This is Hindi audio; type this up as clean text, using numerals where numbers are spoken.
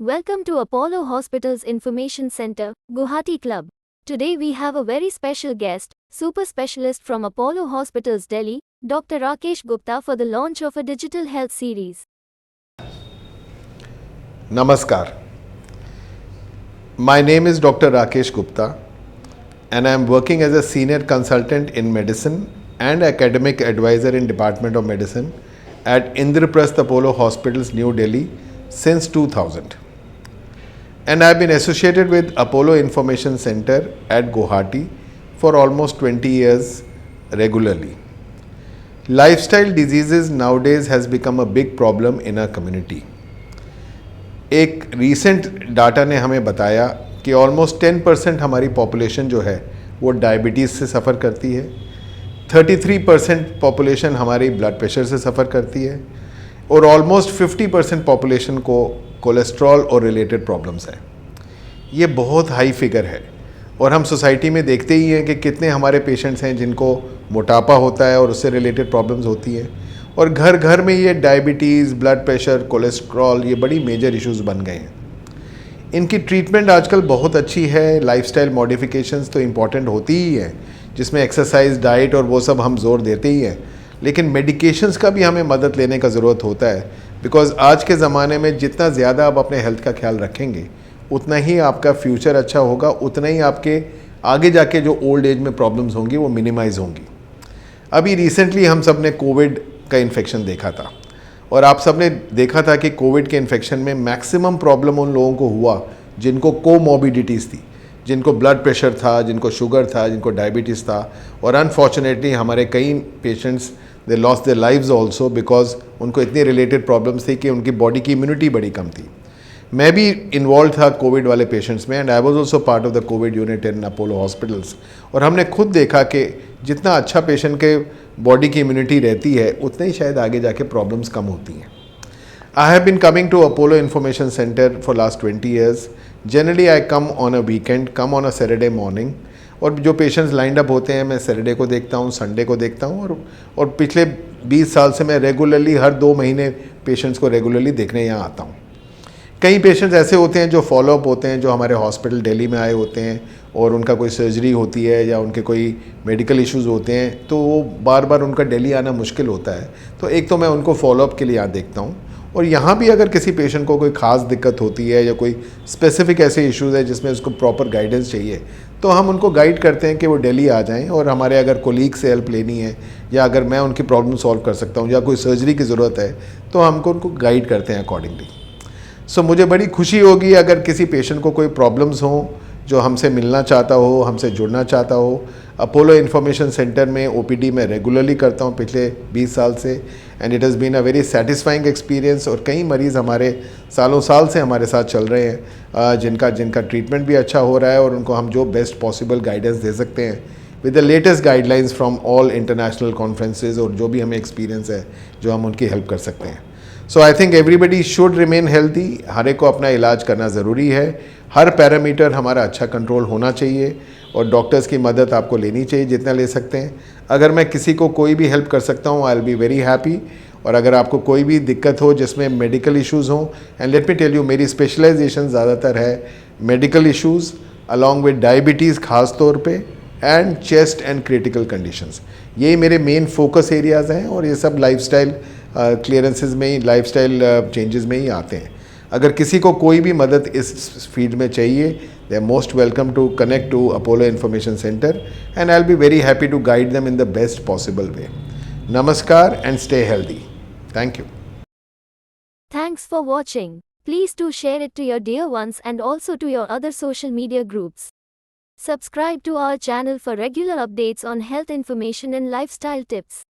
Welcome to Apollo Hospital's Information Center, Guwahati Club. Today we have a very special guest, super specialist from Apollo Hospitals Delhi, Dr. Rakesh Gupta for the launch of a digital health series. Namaskar. My name is Dr. Rakesh Gupta and I am working as a senior consultant in medicine and academic advisor in Department of Medicine at Indraprasth Apollo Hospitals, New Delhi since 2000. And I have been associated with Apollo Information Center at Guwahati for almost 20 years regularly. Lifestyle diseases nowadays has become a big problem in our community. एक रीसेंट डाटा ने हमें बताया कि ऑलमोस्ट 10% हमारी पॉपुलेशन जो है वो डायबिटीज़ से सफ़र करती है, 33% पॉपुलेशन हमारी ब्लड प्रेशर से सफ़र करती है और ऑलमोस्ट 50% पॉपुलेशन को कोलेस्ट्रॉल और रिलेटेड प्रॉब्लम्स हैं। ये बहुत हाई फिगर है और हम सोसाइटी में देखते ही हैं कि कितने हमारे पेशेंट्स हैं जिनको मोटापा होता है और उससे रिलेटेड प्रॉब्लम्स होती हैं और घर घर में ये डायबिटीज़, ब्लड प्रेशर, कोलेस्ट्रॉल ये बड़ी मेजर इश्यूज़ बन गए हैं। इनकी ट्रीटमेंट आजकल बहुत अच्छी है, लाइफस्टाइल मॉडिफिकेशंस तो इम्पॉर्टेंट होती ही हैं जिसमें एक्सरसाइज, डाइट और वो सब हम जोर देते ही हैं, लेकिन मेडिकेशंस का भी हमें मदद लेने का ज़रूरत होता है बिकॉज आज के ज़माने में जितना ज़्यादा आप अपने हेल्थ का ख्याल रखेंगे उतना ही आपका फ्यूचर अच्छा होगा, उतना ही आपके आगे जाके जो ओल्ड एज में प्रॉब्लम्स होंगी वो मिनिमाइज़ होंगी। अभी रिसेंटली हम सब ने कोविड का इन्फेक्शन देखा था और आप सब ने देखा था कि कोविड के इन्फेक्शन में मैक्सिमम प्रॉब्लम उन लोगों को हुआ जिनको कोमॉर्बिडिटीज़ थी, जिनको ब्लड प्रेशर था, जिनको शुगर था, जिनको डायबिटीज़ था और अनफॉर्चुनेटली हमारे कई patients they lost their lives also because उनको इतनी रिलेटेड प्रॉब्लम्स थी कि उनकी बॉडी की इम्यूनिटी बड़ी कम थी। मैं भी इन्वॉल्व था कोविड वाले पेशेंट्स में and I was also part of the Covid unit in Apollo hospitals और हमने खुद देखा कि जितना अच्छा पेशेंट के बॉडी की इम्यूनिटी रहती है उतने ही शायद आगे जाके प्रॉब्लम्स कम होती हैं। I have been coming to Apollo information centre for last 20 years. Generally I come on a weekend, come on a Saturday morning और जो पेशेंट्स लाइंड अप होते हैं मैं सैटरडे को देखता हूँ, संडे को देखता हूँ और पिछले 20 साल से मैं रेगुलरली हर 2 महीने पेशेंट्स को रेगुलरली देखने यहाँ आता हूँ। कई पेशेंट्स ऐसे होते हैं जो फॉलोअप होते हैं, जो हमारे हॉस्पिटल दिल्ली में आए होते हैं और उनका कोई सर्जरी होती है या उनके कोई मेडिकल इश्यूज़ होते हैं तो वो बार बार उनका दिल्ली आना मुश्किल होता है, तो एक तो मैं उनको फॉलोअप के लिए यहाँ देखता हूँ और यहाँ भी अगर किसी पेशेंट को कोई ख़ास दिक्कत होती है या कोई स्पेसिफिक ऐसे इश्यूज़ है जिसमें उसको प्रॉपर गाइडेंस चाहिए तो हम उनको गाइड करते हैं कि वो दिल्ली आ जाएँ और हमारे अगर कोलीग से हेल्प लेनी है या अगर मैं उनकी प्रॉब्लम सॉल्व कर सकता हूँ या कोई सर्जरी की ज़रूरत है तो हमको उनको गाइड करते हैं अकॉर्डिंगली। सो मुझे बड़ी खुशी होगी अगर किसी पेशेंट को कोई प्रॉब्लम्स हों, जो हमसे मिलना चाहता हो, हमसे जुड़ना चाहता हो। अपोलो इन्फॉर्मेशन सेंटर में ओपीडी में रेगुलरली करता हूँ पिछले 20 साल से and it has been a very satisfying experience और कई मरीज़ हमारे सालों साल से हमारे साथ चल रहे हैं जिनका ट्रीटमेंट भी अच्छा हो रहा है और उनको हम जो बेस्ट पॉसिबल गाइडेंस दे सकते हैं with the latest guidelines from all international conferences और जो भी हमें एक्सपीरियंस है जो हम उनकी हेल्प कर सकते हैं। So I think everybody should remain healthy. हर एक को अपना इलाज करना ज़रूरी है, हर पैरामीटर हमारा अच्छा कंट्रोल होना चाहिए और डॉक्टर्स की मदद आपको लेनी चाहिए जितना ले सकते हैं। अगर मैं किसी को कोई भी हेल्प कर सकता हूँ I will be very happy. और अगर आपको कोई भी दिक्कत हो जिसमें मेडिकल इश्यूज़ हों, and let me tell you मेरी स्पेशलाइजेशन ज़्यादातर है medical issues along with diabetes ख़ास तौर पे and chest and critical conditions. यही मेरे मेन फोकस एरियाज़ हैं और ये सब लाइफस्टाइल क्लियरेंसेस में ही, लाइफस्टाइल चेंजेस में ही आते हैं। अगर किसी को कोई भी मदद इस फील्ड में चाहिए they are most welcome to connect to Apollo information centre and I will be very happy to guide them in the best possible way. नमस्कार and stay healthy. Thank you. Thanks for watching. Please do share it to your dear ones and also to your other social media groups. Subscribe to our channel for regular updates on health information and lifestyle tips.